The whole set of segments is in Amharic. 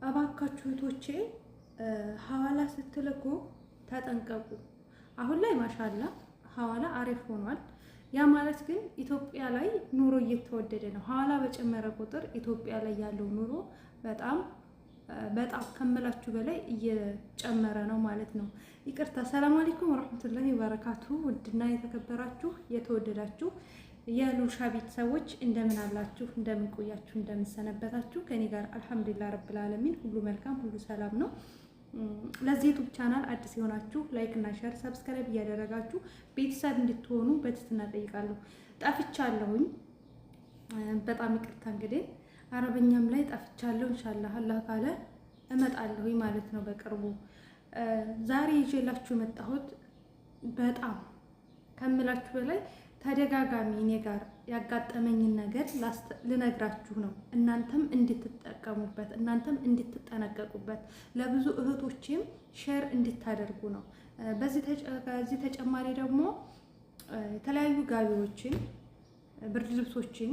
እባካችሁ እህቶቼ ሐዋላ ስትልኩ ተጠንቀቁ። አሁን ላይ ማሻላ ሐዋላ አሪፍ ሆኗል። ያ ማለት ግን ኢትዮጵያ ላይ ኑሮ እየተወደደ ነው። ሐዋላ በጨመረ ቁጥር ኢትዮጵያ ላይ ያለው ኑሮ በጣም ከምላችሁ በላይ እየጨመረ ነው ማለት ነው። ይቅርታ። ሰላም አለይኩም ወራህመቱላሂ ወበረካቱ። ውድና የተከበራችሁ የተወደዳችሁ የሉልሻ ቤተሰቦች እንደምን አላችሁ? እንደምን ቆያችሁ? እንደምን ሰነበታችሁ? ከኔ ጋር አልሐምዱሊላህ ረብል ዓለሚን ሁሉ መልካም፣ ሁሉ ሰላም ነው። ለዚህ ዩቲዩብ ቻናል አዲስ የሆናችሁ ላይክ እና ሼር ሰብስክራይብ እያደረጋችሁ ቤተሰብ እንድትሆኑ በትህትና እጠይቃለሁ። ጠፍቻለሁኝ፣ በጣም ይቅርታ። እንግዲህ አረበኛም ላይ ጠፍቻለሁ። ኢንሻአላህ አላህ ካለ እመጣለሁኝ ማለት ነው በቅርቡ። ዛሬ ይዤላችሁ የመጣሁት በጣም ከምላችሁ በላይ ተደጋጋሚ እኔ ጋር ያጋጠመኝን ነገር ልነግራችሁ ነው። እናንተም እንድትጠቀሙበት፣ እናንተም እንድትጠነቀቁበት፣ ለብዙ እህቶችም ሼር እንድታደርጉ ነው። በዚህ ተጨማሪ ደግሞ የተለያዩ ጋቢዎችን፣ ብርድ ልብሶችን፣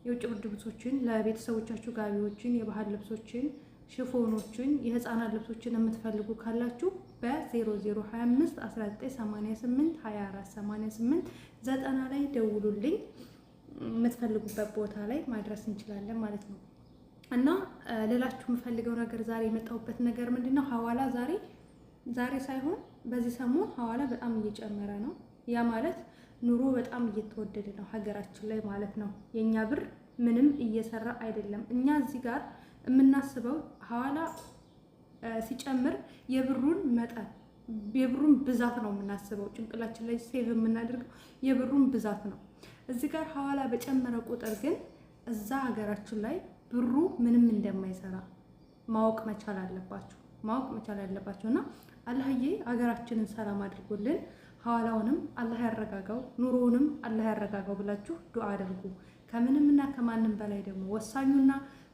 የውጭ ብርድ ልብሶችን፣ ለቤተሰቦቻችሁ ጋቢዎችን፣ የባህል ልብሶችን፣ ሽፎኖችን፣ የህፃናት ልብሶችን የምትፈልጉ ካላችሁ በ0025 1988 2488 90 ላይ ደውሉልኝ። የምትፈልጉበት ቦታ ላይ ማድረስ እንችላለን ማለት ነው። እና ሌላችሁ የምፈልገው ነገር ዛሬ የመጣሁበት ነገር ምንድነው? ሐዋላ ዛሬ ሳይሆን በዚህ ሰሞን ሐዋላ በጣም እየጨመረ ነው። ያ ማለት ኑሮ በጣም እየተወደደ ነው ሀገራችን ላይ ማለት ነው። የኛ ብር ምንም እየሰራ አይደለም። እኛ እዚህ ጋር የምናስበው ሐዋላ ሲጨምር የብሩን መጠን የብሩን ብዛት ነው የምናስበው። ጭንቅላችን ላይ ሴቭ የምናደርገው የብሩን ብዛት ነው። እዚህ ጋር ሐዋላ በጨመረ ቁጥር ግን እዛ ሀገራችን ላይ ብሩ ምንም እንደማይሰራ ማወቅ መቻል አለባችሁ። እና አላህዬ ሀገራችንን ሰላም አድርጎልን ሐዋላውንም አላህ ያረጋጋው፣ ኑሮውንም አላህ ያረጋጋው ብላችሁ ዱአ አድርጉ። ከምንምና ከማንም በላይ ደግሞ ወሳኙና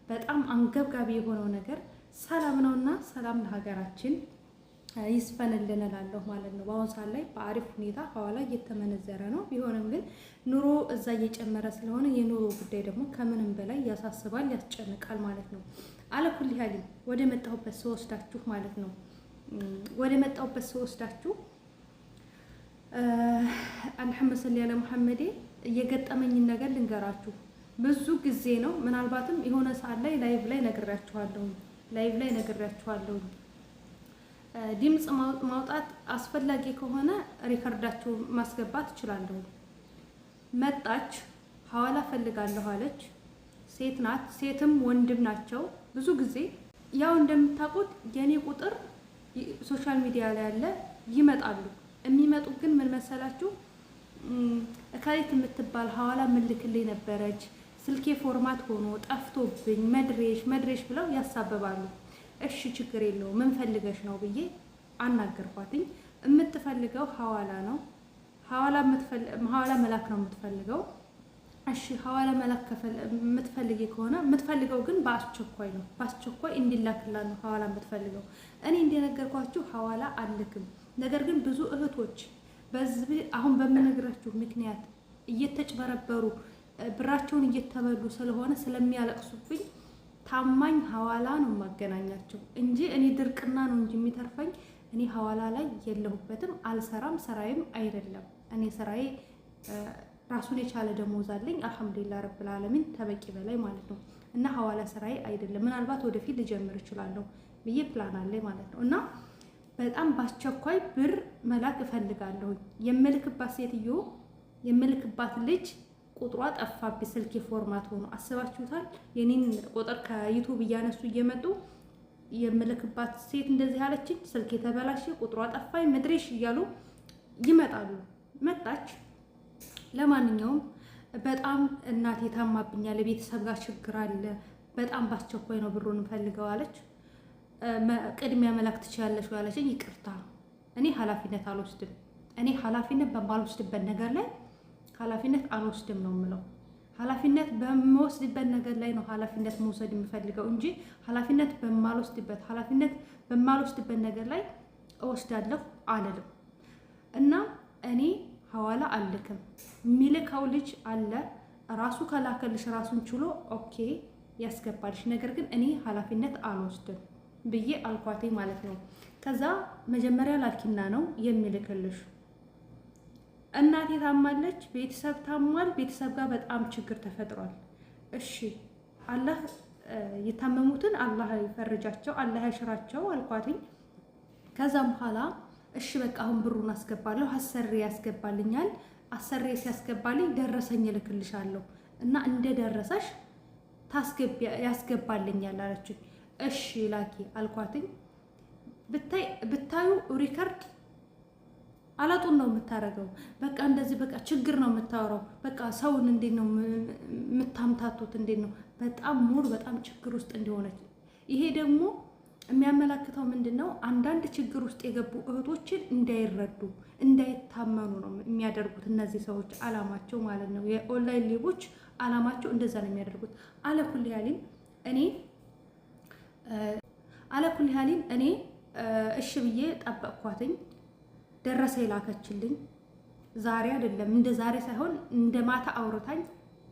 በጣም አንገብጋቢ የሆነው ነገር ሰላም ነውና ሰላም ለሀገራችን ይስፈንልን እላለሁ ማለት ነው። በአሁኑ ሰዓት ላይ በአሪፍ ሁኔታ ሐዋላ እየተመነዘረ ነው። ቢሆንም ግን ኑሮ እዛ እየጨመረ ስለሆነ የኑሮ ጉዳይ ደግሞ ከምንም በላይ ያሳስባል፣ ያስጨንቃል ማለት ነው። አለኩል ያህል ወደ መጣሁበት ስወስዳችሁ ማለት ነው አልሐምዱ ሰሊ ዐላ ሙሐመድ እየገጠመኝን ነገር ልንገራችሁ። ብዙ ጊዜ ነው፣ ምናልባትም የሆነ ሰዓት ላይ ላይቭ ላይ ነግራችኋለሁ። ድምፅ ማውጣት አስፈላጊ ከሆነ ሪከርዳቸው ማስገባት እችላለሁ። መጣች፣ ሐዋላ ፈልጋለሁ አለች። ሴት ናት፣ ሴትም ወንድም ናቸው። ብዙ ጊዜ ያው እንደምታውቁት የኔ ቁጥር ሶሻል ሚዲያ ላይ ያለ ይመጣሉ። የሚመጡት ግን ምን መሰላችሁ? እካሌት የምትባል ሐዋላ ምልክልኝ ነበረች፣ ስልኬ ፎርማት ሆኖ ጠፍቶብኝ መድሬሽ ብለው ያሳበባሉ። እሺ ችግር የለውም ምን ፈልገሽ ነው ብዬ አናገርኳትኝ። የምትፈልገው ሐዋላ ነው፣ ሐዋላ መላክ ነው የምትፈልገው። እሺ ሐዋላ መላክ የምትፈልጊ ከሆነ የምትፈልገው ግን በአስቸኳይ ነው፣ በአስቸኳይ እንዲላክላት ነው ሐዋላ የምትፈልገው። እኔ እንደነገርኳችሁ ሐዋላ አልክም። ነገር ግን ብዙ እህቶች በዚህ አሁን በምነግራችሁ ምክንያት እየተጭበረበሩ ብራቸውን እየተበሉ ስለሆነ ስለሚያለቅሱብኝ ታማኝ ሐዋላ ነው የማገናኛቸው እንጂ እኔ ድርቅና ነው እንጂ የሚተርፈኝ እኔ ሐዋላ ላይ የለሁበትም፣ አልሰራም፣ ስራዬም አይደለም። እኔ ስራዬ ራሱን የቻለ ደሞዝ አለኝ አልሐምዱሊላህ ረብል ዓለሚን ተበቂ በላይ ማለት ነው። እና ሐዋላ ስራዬ አይደለም። ምናልባት ወደፊት ልጀምር እችላለሁ ብዬ ፕላን አለኝ ማለት ነው። እና በጣም በአስቸኳይ ብር መላክ እፈልጋለሁ። የምልክባት ልጅ ቁጥሯ ጠፋብኝ፣ ስልኬ ፎርማት ሆኖ። አስባችሁታል? የኔን ቁጥር ከዩቲዩብ እያነሱ እየመጡ የምልክባት ሴት እንደዚህ አለችኝ፣ ስልኬ ተበላሸ፣ ቁጥሯ ጠፋኝ፣ መድረሽ እያሉ ይመጣሉ። መጣች። ለማንኛውም በጣም እናቴ ታማብኛል፣ ቤተሰብ ጋር ችግር አለ፣ በጣም ባስቸኳይ ነው ብሩን ፈልገው አለች። ቅድሚያ መላክ ትችላለሽ ያለችኝ። ይቅርታ እኔ ኃላፊነት አልወስድም። እኔ ኃላፊነት በማልወስድበት ነገር ላይ ኃላፊነት አልወስድም ነው የምለው። ኃላፊነት በምወስድበት ነገር ላይ ነው ኃላፊነት መውሰድ የምፈልገው እንጂ ኃላፊነት በማልወስድበት ነገር ላይ እወስዳለሁ አልልም። እና እኔ ሐዋላ አልክም። የሚልከው ልጅ አለ ራሱ ከላከልሽ ራሱን ችሎ ኦኬ ያስገባልሽ፣ ነገር ግን እኔ ኃላፊነት አልወስድም ብዬ አልኳቴ ማለት ነው። ከዛ መጀመሪያ ላኪና ነው የሚልክልሽ። እናቴ ታማለች፣ ቤተሰብ ታሟል፣ ቤተሰብ ጋር በጣም ችግር ተፈጥሯል። እሺ አላህ የታመሙትን አላህ ይፈርጃቸው፣ አላህ ያሽራቸው አልኳትኝ። ከዛም በኋላ እሺ በቃ አሁን ብሩን አስገባለሁ፣ አሰሪ ያስገባልኛል፣ አሰሪ ሲያስገባልኝ ደረሰኝ እልክልሻለሁ እና እንደደረሰሽ ያስገባልኛል አለችኝ። እሺ ላኪ አልኳትኝ። ብታዩ ሪከርድ አላጡን ነው የምታረገው። በቃ እንደዚህ በቃ ችግር ነው የምታወራው። በቃ ሰውን እንዴት ነው የምታምታቱት? እንዴት ነው በጣም ችግር ውስጥ እንደሆነች። ይሄ ደግሞ የሚያመላክተው ምንድነው? አንዳንድ ችግር ውስጥ የገቡ እህቶችን እንዳይረዱ እንዳይታመኑ ነው የሚያደርጉት እነዚህ ሰዎች። አላማቸው ማለት ነው የኦንላይን ሌቦች አላማቸው እንደዛ ነው የሚያደርጉት። አለኩል ያሊን እኔ እሺ ብዬ ጠበቅኳትኝ። ደረሰ የላከችልኝ ዛሬ አይደለም፣ እንደ ዛሬ ሳይሆን እንደ ማታ አውርታኝ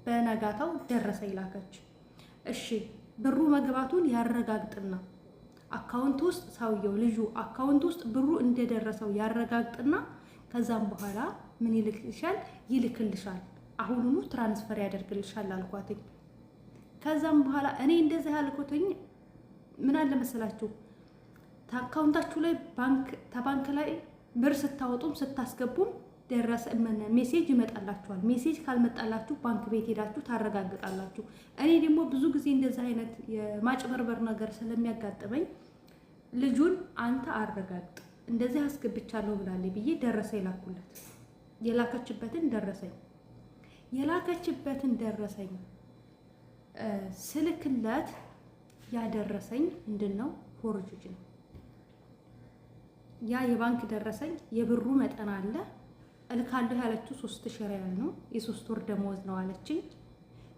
በነጋታው ደረሰ የላከች። እሺ ብሩ መግባቱን ያረጋግጥና አካውንት ውስጥ ሰውየው ልጁ አካውንት ውስጥ ብሩ እንደደረሰው ያረጋግጥና ከዛም በኋላ ምን ይልክልሻል፣ አሁኑኑ ትራንስፈር ያደርግልሻል አልኳትኝ። ከዛም በኋላ እኔ እንደዚህ ያልኩትኝ ምን አለ መሰላችሁ፣ አካውንታችሁ ላይ ባንክ ላይ ብር ስታወጡም ስታስገቡም ደረሰ ሜሴጅ ይመጣላችኋል። ሜሴጅ ካልመጣላችሁ ባንክ ቤት ሄዳችሁ ታረጋግጣላችሁ። እኔ ደግሞ ብዙ ጊዜ እንደዚህ አይነት የማጭበርበር ነገር ስለሚያጋጥመኝ ልጁን አንተ አረጋግጥ እንደዚህ አስገብቻለሁ ብላለች ብዬ ደረሰ ይላኩለት። የላከችበትን ደረሰኝ ስልክለት ያደረሰኝ ምንድነው? ፎርጅ ነው። ያ የባንክ ደረሰኝ የብሩ መጠን አለ እልካለሁ ያለችው 3000 ሪያል ነው። የ3 ወር ደሞዝ ነው አለችኝ።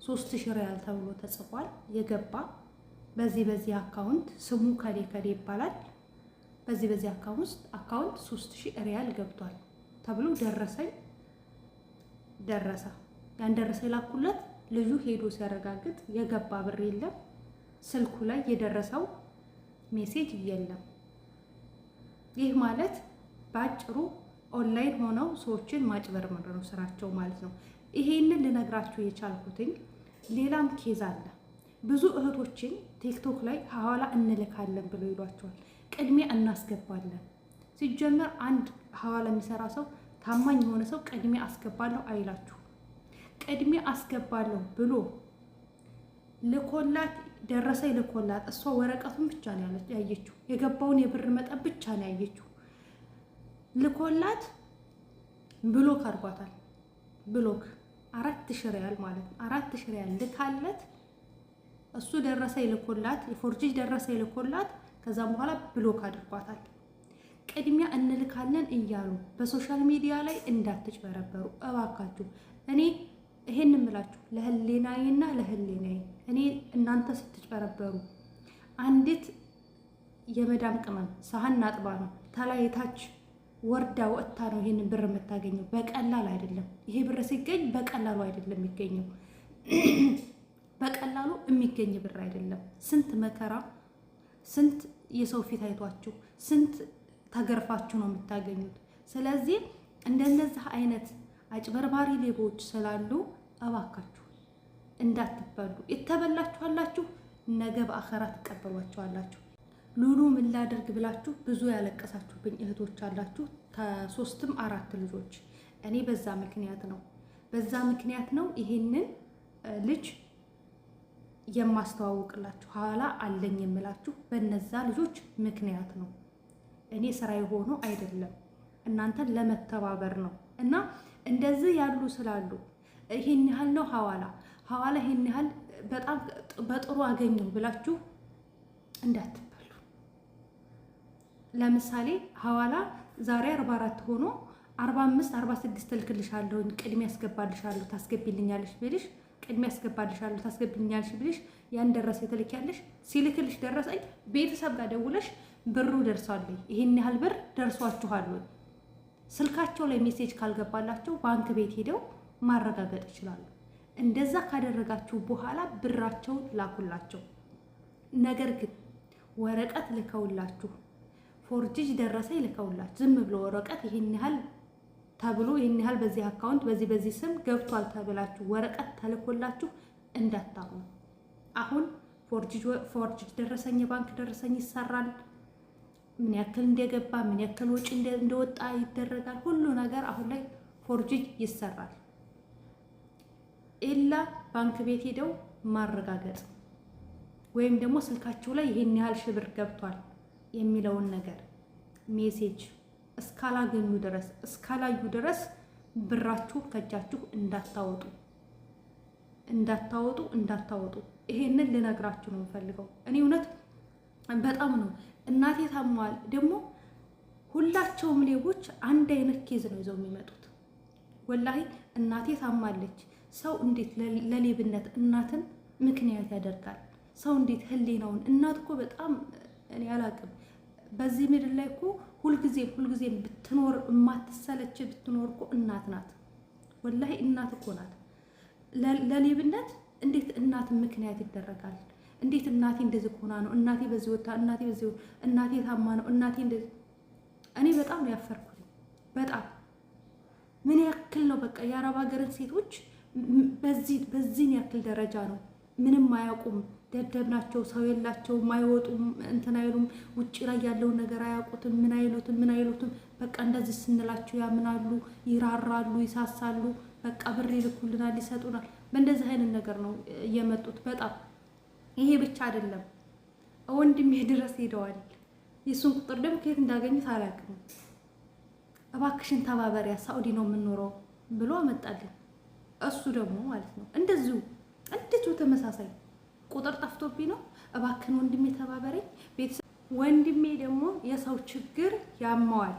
3000 ሪያል ተብሎ ተጽፏል የገባ በዚህ አካውንት ስሙ ከሌ ይባላል። በዚህ አካውንት 3000 ሪያል ገብቷል ተብሎ ደረሰ። ያን ደረሰ ላኩለት። ልጁ ሄዶ ሲያረጋግጥ የገባ ብር የለም፣ ስልኩ ላይ የደረሰው ሜሴጅ የለም። ይህ ማለት ባጭሩ ኦንላይን ሆነው ሰዎችን ማጭበርበር ነው ስራቸው ማለት ነው። ይሄንን ልነግራችሁ የቻልኩትኝ ሌላም ኬዝ አለ። ብዙ እህቶችን ቲክቶክ ላይ ሐዋላ እንልካለን ብለው ይሏቸዋል። ቅድሚያ እናስገባለን። ሲጀመር አንድ ሐዋላ የሚሰራ ሰው ታማኝ የሆነ ሰው ቅድሚያ አስገባለሁ አይላችሁ። ቅድሚያ አስገባለሁ ብሎ ልኮላት ደረሰ ልኮላት እሷ ወረቀቱን ብቻ ነው ያየችው፣ የገባውን የብር መጠን ብቻ ነው ያየችው። ልኮላት ብሎክ አድርጓታል። ብሎክ 4000 ሪያል ማለት ነው። 4000 ሪያል ልካለት እሱ ደረሰ ልኮላት የፎርጅ ደረሰ ልኮላት ከዛም በኋላ ብሎክ አድርጓታል። ቅድሚያ እንልካለን እያሉ በሶሻል ሚዲያ ላይ እንዳትጭበረበሩ እባካችሁ። እኔ ይሄን እምላችሁ ለህሊናዬና ለህሊናዬ እኔ እናንተ ስትጭበረበሩ አንዲት የመዳም ቅመም ሳህን አጥባ ነው ተላይታች ወርዳ ወጥታ ነው ይሄንን ብር የምታገኘው። በቀላል አይደለም። ይሄ ብር ሲገኝ በቀላሉ አይደለም የሚገኘው። በቀላሉ የሚገኝ ብር አይደለም። ስንት መከራ፣ ስንት የሰው ፊት አይቷችሁ፣ ስንት ተገርፋችሁ ነው የምታገኙት። ስለዚህ እንደነዚህ አይነት አጭበርባሪ ሌቦች ስላሉ እባካችሁ እንዳትበሉ። የተበላችኋላችሁ ነገ በአኸራ ትቀበሏቸዋላችሁ። ሉሉ ምን ላደርግ ብላችሁ ብዙ ያለቀሳችሁብኝ እህቶች አላችሁ። ከ3ም 4 ልጆች እኔ በዛ ምክንያት ነው ይሄንን ልጅ የማስተዋውቅላችሁ ሐዋላ አለኝ የምላችሁ በነዛ ልጆች ምክንያት ነው። እኔ ስራ የሆኑ አይደለም እናንተን ለመተባበር ነው። እና እንደዚህ ያሉ ስላሉ ይሄን ያህል ነው ሐዋላ ይሄን ያህል በጣም በጥሩ አገኘው ብላችሁ እንዳትበሉ። ለምሳሌ ሐዋላ ዛሬ 44 ሆኖ 45 46 ልክልሻለሁ ቅድሚያ ያስገባልሻለሁ ታስገቢልኛለሽ ብልሽ ቅድሚያ ያስገባልሻለሁ ታስገቢልኛለሽ ብልሽ ያን ደረሰ ትልኪያለሽ። ሲልክልሽ ደረሰኝ ቤተሰብ ጋር ደውለሽ ብሩ ደርሷልኝ ይሄን ያህል ብር ደርሷችኋል ስልካቸው ላይ ሜሴጅ ካልገባላቸው ባንክ ቤት ሄደው ማረጋገጥ ይችላሉ። እንደዛ ካደረጋችሁ በኋላ ብራቸውን ላኩላቸው። ነገር ግን ወረቀት ልከውላችሁ ፎርጅጅ ደረሰ ይልከውላችሁ ዝም ብሎ ወረቀት ይሄን ያህል ተብሎ ይሄን ያህል በዚህ አካውንት በዚህ ስም ገብቷል ተብላችሁ ወረቀት ተልኮላችሁ እንዳታምኑ። አሁን ፎርጅጅ ደረሰኝ የባንክ ደረሰኝ ይሰራል። ምን ያክል እንደገባ ምን ያክል ወጪ እንደወጣ ይደረጋል። ሁሉ ነገር አሁን ላይ ፎርጅጅ ይሰራል። ኢላ ባንክ ቤት ሄደው ማረጋገጥ ወይም ደግሞ ስልካቸው ላይ ይሄን ያህል ሺህ ብር ገብቷል የሚለውን ነገር ሜሴጅ እስካላገኙ ድረስ እስካላዩ ድረስ ብራችሁ ከእጃችሁ እንዳታወጡ። ይሄንን ልነግራችሁ ነው የምፈልገው። እኔ እውነት በጣም ነው እናቴ ታሟል። ደግሞ ሁላቸውም ሌቦች አንድ አይነት ኬዝ ነው ይዘው የሚመጡት። ወላሂ እናቴ ታማለች። ሰው እንዴት ለሌብነት እናትን ምክንያት ያደርጋል? ሰው እንዴት ህሊናውን እናት እኮ በጣም እኔ አላቅም። በዚህ ምድር ላይ እኮ ሁልጊዜም ብትኖር የማትሰለች ብትኖር እኮ እናት ናት። ወላሂ እናት እኮ ናት። ለሌብነት እንዴት እናት ምክንያት ይደረጋል? እንዴት እናቴ እንደዚህ ሆና ነው እናቴ በዚህ ወጣ እናቴ ታማ ነው እናቴ እንደዚህ። እኔ በጣም ነው ያፈርኩኝ። በጣም ምን ያክል ነው በቃ የአረብ ሀገርን ሴቶች በዚህን ያክል ደረጃ ነው። ምንም አያውቁም፣ ደደብ ናቸው፣ ሰው የላቸውም፣ አይወጡም፣ እንትን አይሉም፣ ውጭ ላይ ያለውን ነገር አያውቁትም፣ ምን አይሉትም። በቃ እንደዚህ ስንላቸው ያምናሉ፣ ይራራሉ፣ ይሳሳሉ። በቃ ብር ይልኩልናል፣ ይሰጡናል። በእንደዚህ አይነት ነገር ነው የመጡት። በጣም ይሄ ብቻ አይደለም፣ ወንድሜ ድረስ ሄደዋል። የሱን ቁጥር ደግሞ ከየት እንዳገኙት አላውቅም። እባክሽን ተባበሪያ ሳኡዲ ነው የምንኖረው ብሎ አመጣልኝ። እሱ ደግሞ ማለት ነው እንደዚሁ ተመሳሳይ ቁጥር ጠፍቶብኝ ነው። እባክን ወንድሜ ተባበረኝ። ወንድሜ ደግሞ የሰው ችግር ያማዋል፣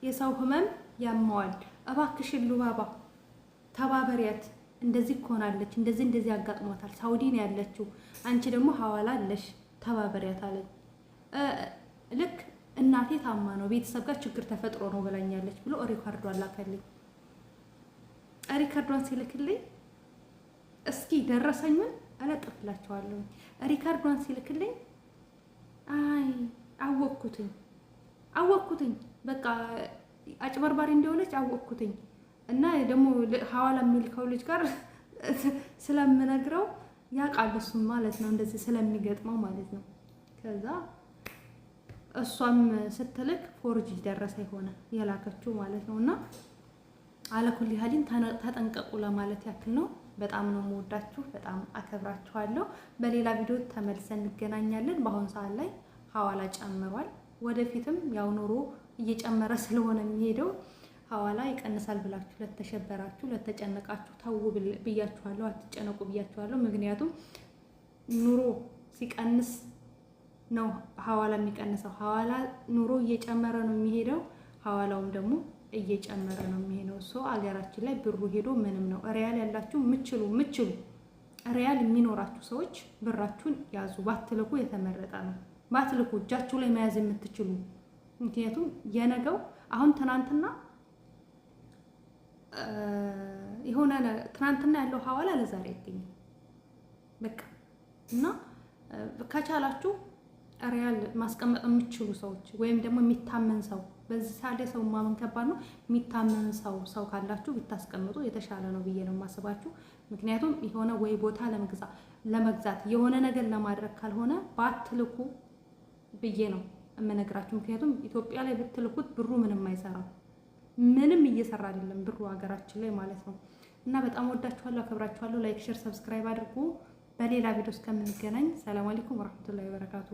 የሰው ህመም ያማዋል። እባክሽን ሉባባ ተባበሪያት፣ እንደዚህ ትሆናለች፣ እንደዚህ ያጋጥሟታል፣ ሳውዲ ነው ያለችው፣ አንቺ ደግሞ ሐዋላ አለሽ፣ ተባበሪያት አለኝ። ልክ እናቴ ታማ ነው ቤተሰብ ጋር ችግር ተፈጥሮ ነው ብላኛለች ብሎ ሪካርዷን ላከልኝ። ሪካርዷን ሲልክልኝ እስኪ ደረሰኙን አለጥፍላችኋለሁ። ሪካርዷን ሲልክልኝ አይ አወቅኩትኝ በቃ አጭበርባሪ እንደሆነች አወቅኩትኝ። እና ደግሞ ሐዋላ የሚልከው ልጅ ጋር ስለምነግረው ያውቃል እሱም ማለት ነው እንደዚህ ስለሚገጥመው ማለት ነው። ከዛ እሷም ስትልክ ፎርጅ ደረሰ የሆነ የላከችው ማለት ነው። እና አለኩል ያህልን ተጠንቀቁ ለማለት ያክል ነው። በጣም ነው የምወዳችሁ፣ በጣም አከብራችኋለሁ። በሌላ ቪዲዮ ተመልሰን እንገናኛለን። በአሁኑ ሰዓት ላይ ሐዋላ ጨምሯል። ወደፊትም ያው ኑሮ እየጨመረ ስለሆነ የሚሄደው ሐዋላ ይቀንሳል ብላችሁ ለተሸበራችሁ ለተጨነቃችሁ ተው ብያችኋለሁ፣ አትጨነቁ ብያችኋለሁ። ምክንያቱም ኑሮ ሲቀንስ ነው ሐዋላ የሚቀንሰው። ሐዋላ ኑሮ እየጨመረ ነው የሚሄደው፣ ሐዋላውም ደግሞ እየጨመረ ነው የሚሄደው። ሶ አገራችን ላይ ብሩ ሄዶ ምንም ነው። ሪያል ያላችሁ ምችሉ ሪያል የሚኖራችሁ ሰዎች ብራችሁን ያዙ። ባትልኩ የተመረጠ ነው። ባትልኩ እጃችሁ ላይ መያዝ የምትችሉ ምክንያቱም የነገው አሁን ትናንትና ያለው ሐዋላ ለዛሬ አይገኝም። በቃ እና ከቻላችሁ ሪያል ማስቀመጥ የምትችሉ ሰዎች ወይም ደግሞ የሚታመን ሰው በዚህ ሳለ ሰው ማመን ከባድ ነው። የሚታመን ሰው ካላችሁ ብታስቀምጡ የተሻለ ነው ብዬ ነው የማስባችሁ። ምክንያቱም የሆነ ወይ ቦታ ለመግዛት የሆነ ነገር ለማድረግ ካልሆነ ባትልኩ ብዬ ነው የምነግራችሁ። ምክንያቱም ኢትዮጵያ ላይ ብትልኩት ብሩ ምንም አይሰራም። ምንም እየሰራ አይደለም ብሩ ሀገራችን ላይ ማለት ነው። እና በጣም ወዳችኋለሁ፣ አከብራችኋለሁ። ላይክ፣ ሼር፣ ሰብስክራይብ አድርጉ። በሌላ ቪዲዮ እስከምንገናኝ ሰላም አለይኩም ወራህመቱላሂ ወበረካቱ።